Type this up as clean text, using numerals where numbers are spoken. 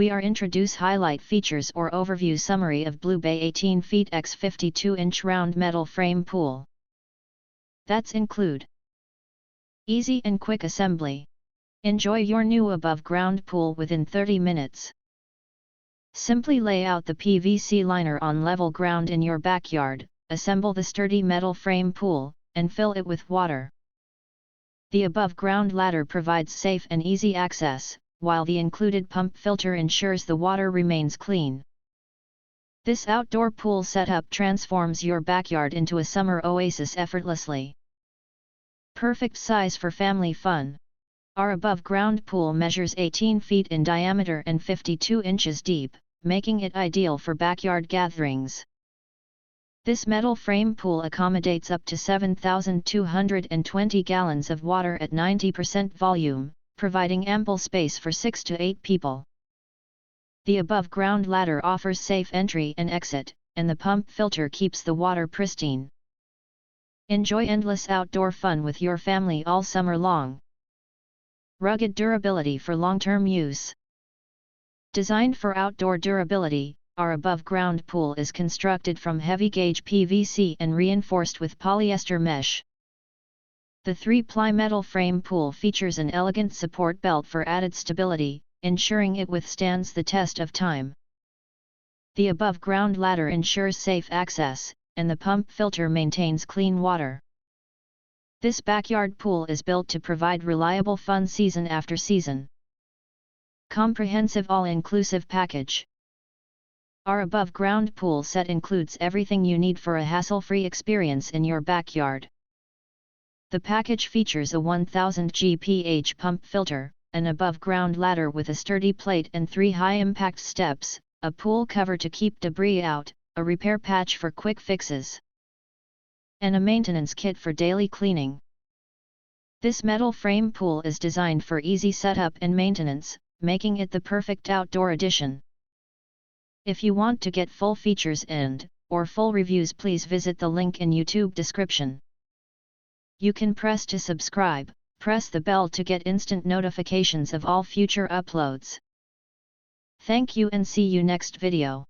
we are introduce highlight features or overview summary of BlueBay 18ft x 52-inch round metal frame pool. That's include easy and quick assembly. Enjoy your new above-ground pool within 30 minutes. Simply lay out the PVC liner on level ground in your backyard, assemble the sturdy metal frame pool, and fill it with water. The above-ground ladder provides safe and easy access, while the included pump filter ensures the water remains clean. This outdoor pool setup transforms your backyard into a summer oasis effortlessly. Perfect size for family fun. Our above-ground pool measures 18 feet in diameter and 52 inches deep, making it ideal for backyard gatherings. This metal frame pool accommodates up to 7,220 gallons of water at 90% volume, providing ample space for 6 to 8 people. The above-ground ladder offers safe entry and exit, and the pump filter keeps the water pristine. Enjoy endless outdoor fun with your family all summer long. Rugged durability for long-term use. Designed for outdoor durability, our above-ground pool is constructed from heavy-gauge PVC and reinforced with polyester mesh. The 3-ply metal frame pool features an elegant support belt for added stability, ensuring it withstands the test of time. The above-ground ladder ensures safe access, and the pump filter maintains clean water. This backyard pool is built to provide reliable fun season after season. Comprehensive all-inclusive package. Our above-ground pool set includes everything you need for a hassle-free experience in your backyard. The package features a 1000 GPH pump filter, an above-ground ladder with a sturdy plate and 3 high-impact steps, a pool cover to keep debris out, a repair patch for quick fixes, and a maintenance kit for daily cleaning. This metal frame pool is designed for easy setup and maintenance, making it the perfect outdoor addition. If you want to get full features or full reviews, please visit the link in YouTube description. You can press to subscribe, press the bell to get instant notifications of all future uploads. Thank you and see you next video.